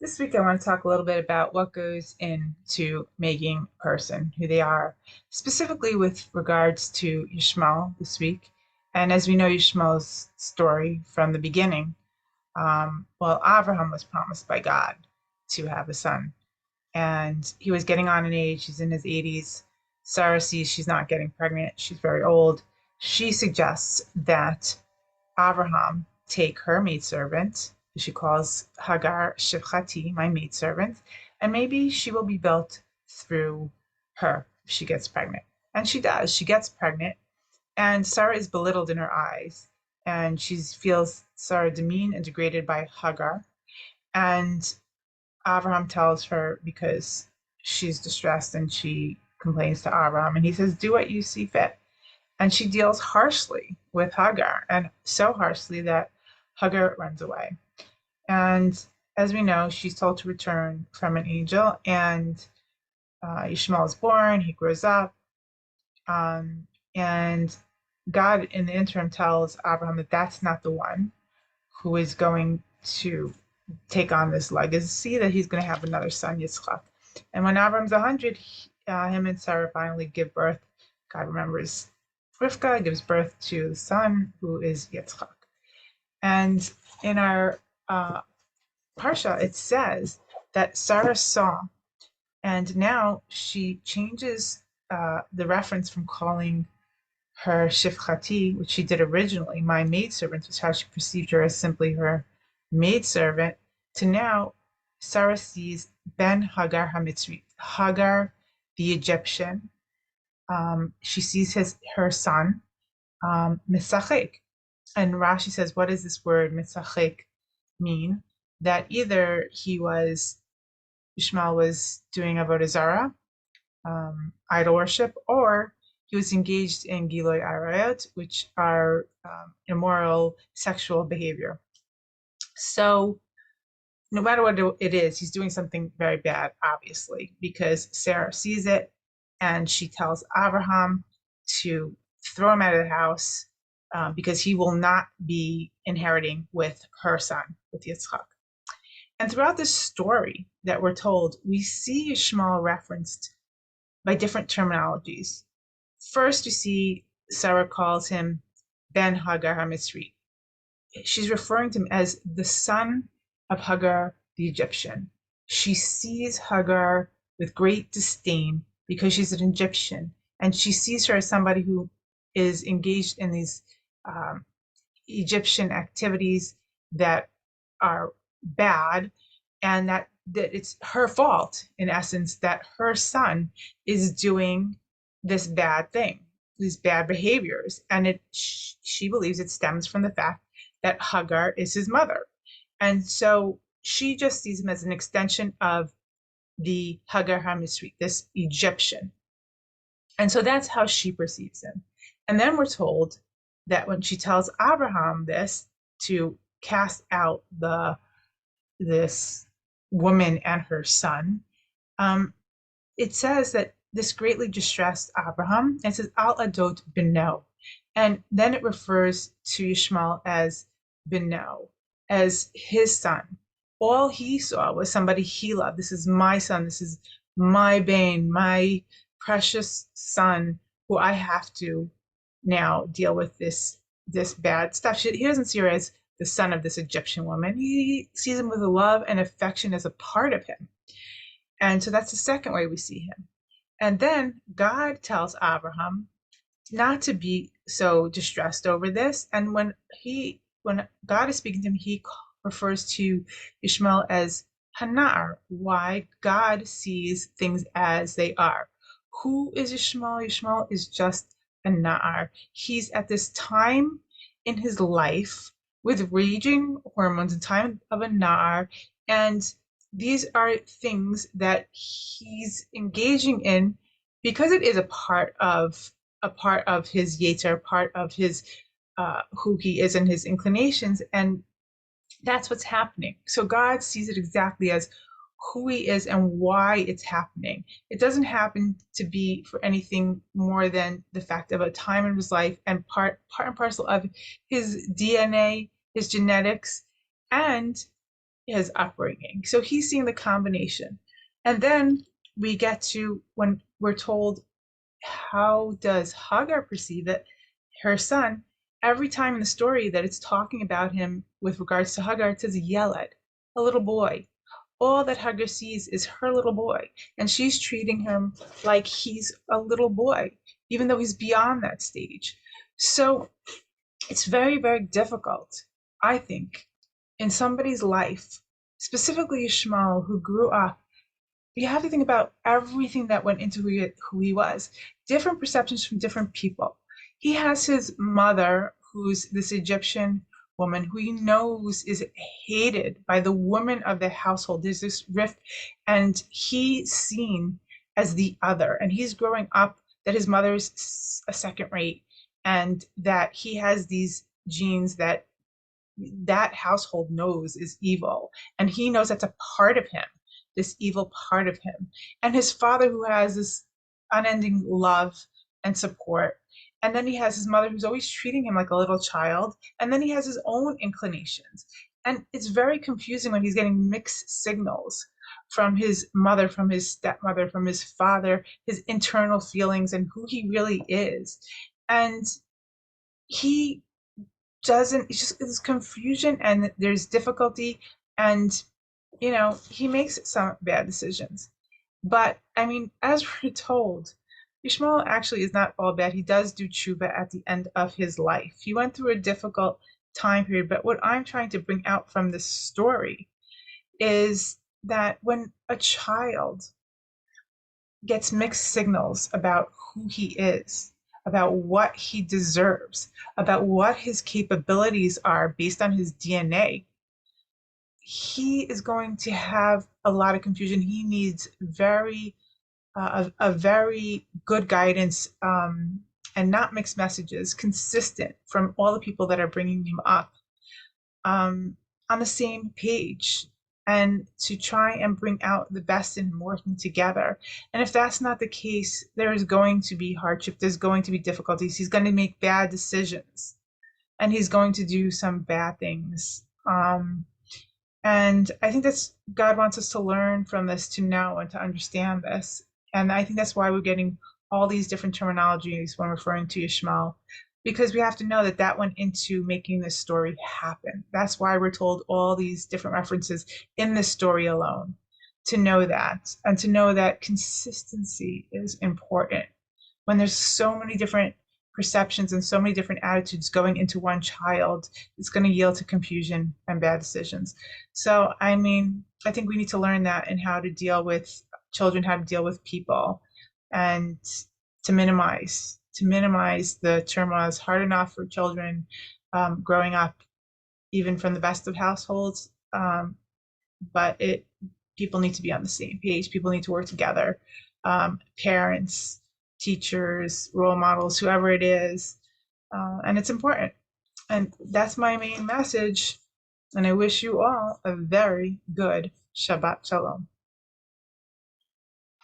This week, I want to talk a little bit about what goes into making a person who they are, specifically with regards to Yishmael this week. And as we know, Yishmael's story from the beginning, well, Abraham was promised by God to have a son, and he was getting on in age. He's in his 80s. Sarah sees she's not getting pregnant. She's very old. She suggests that Abraham take her maidservant, who she calls Hagar Shifchati, my maidservant, and maybe she will be built through her if she gets pregnant. And she does. She gets pregnant, and Sarah is belittled in her eyes, and she feels Sarah demeaned and degraded by Hagar. And Abraham tells her because she's distressed and she complains to Abraham, and he says, "Do what you see fit." And she deals harshly with Hagar, and so harshly that Hagar runs away. And as we know, she's told to return from an angel, and Ishmael is born, he grows up, and God in the interim tells Abraham that that's not the one who is going to take on this legacy, that he's going to have another son, Yitzchak. And when Abraham's 100, him and Sarah finally give birth. God remembers Rivka, gives birth to the son who is Yitzchak. And in our Parsha, it says that Sarah saw, and now she changes the reference from calling her Shifchati, which she did originally, my maidservant, which is how she perceived her as simply her maidservant, to now Sarah sees Ben Hagar HaMitzri, Hagar the Egyptian. She sees her son, Misachek. And Rashi says, what does this word Misachek mean? That either Ishmael was doing Avodah Zarah, idol worship, or he was engaged in Giloi Arayot, which are immoral sexual behavior. So no matter what it is, he's doing something very bad, obviously, because Sarah sees it and she tells Abraham to throw him out of the house because he will not be inheriting with her son, with Yitzchak. And throughout this story that we're told, we see Ishmael referenced by different terminologies. First, you see Sarah calls him Ben Hagar HaMitzri. She's referring to him as the son of Hagar the Egyptian. She sees Hagar with great disdain because she's an Egyptian, and she sees her as somebody who is engaged in these Egyptian activities that are bad, and that it's her fault, in essence, that her son is doing this bad thing, these bad behaviors. And she believes it stems from the fact that Hagar is his mother. And so she just sees him as an extension of the Hagar HaMisri, this Egyptian. And so that's how she perceives him. And then we're told that when she tells Abraham this to cast out this woman and her son, it says that this greatly distressed Abraham. And it says Al Adot Beno. And then it refers to Yishmael as Beno, as his son. All he saw was somebody he loved. This is my son. This is my bane, my precious son, who I have to now deal with this bad stuff. He doesn't see her as the son of this Egyptian woman. He sees him with a love and affection as a part of him. And so that's the second way we see him. And then God tells Abraham not to be so distressed over this. And when God is speaking to him, he refers to Ishmael as Hanar. Why? God sees things as they are. Who is Ishmael? Ishmael is just a Na'ar. He's at this time in his life with raging hormones, a time of a Na'ar, and these are things that he's engaging in because it is a part of his yetzer, part of his who he is and his inclinations, and that's what's happening. So God sees it exactly as who he is and why it's happening. It doesn't happen to be for anything more than the fact of a time in his life and part and parcel of his DNA, his genetics, and his upbringing. So he's seeing the combination. And then we get to when we're told, how does Hagar perceive it? Her son, every time in the story that it's talking about him with regards to Hagar, it says Yeled, a little boy. All that Hagar sees is her little boy, and she's treating him like he's a little boy, even though he's beyond that stage. So it's very, very difficult, I think, in somebody's life, specifically Yishmael, who grew up. You have to think about everything that went into who he was. Different perceptions from different people. He has his mother, who's this Egyptian woman who he knows is hated by the women of the household. There's this rift, and he's seen as the other. And he's growing up that his mother's a second rate, and that he has these genes that household knows is evil. And he knows that's a part of him, this evil part of him. And his father, who has this unending love and support. And then he has his mother, who's always treating him like a little child. And then he has his own inclinations. And it's very confusing when he's getting mixed signals from his mother, from his stepmother, from his father, his internal feelings, and who he really is. And he doesn't, it's just, it's confusion, and there's difficulty, and he makes some bad decisions. But I mean, as we're told, Ishmael actually is not all bad. He does do tshuva at the end of his life. He went through a difficult time period, but what I'm trying to bring out from this story is that when a child gets mixed signals about who he is, about what he deserves, about what his capabilities are based on his DNA, he is going to have a lot of confusion. He needs a very good guidance, and not mixed messages, consistent from all the people that are bringing him up, on the same page, and to try and bring out the best in working together. And if that's not the case, there is going to be hardship, there's going to be difficulties. He's going to make bad decisions, and he's going to do some bad things. And I think that's God wants us to learn from this, to know and to understand this. And I think that's why we're getting all these different terminologies when referring to Yishmael, because we have to know that that went into making this story happen. That's why we're told all these different references in this story alone, to know that, and to know that consistency is important. When there's so many different perceptions and so many different attitudes going into one child, it's going to yield to confusion and bad decisions. So, I mean, I think we need to learn that, and how to deal with children, how to deal with people, and to minimize the turmoil. It's hard enough for children, growing up, even from the best of households, but people need to be on the same page. People need to work together. Parents, teachers, role models, whoever it is, and it's important. And that's my main message. And I wish you all a very good Shabbat Shalom.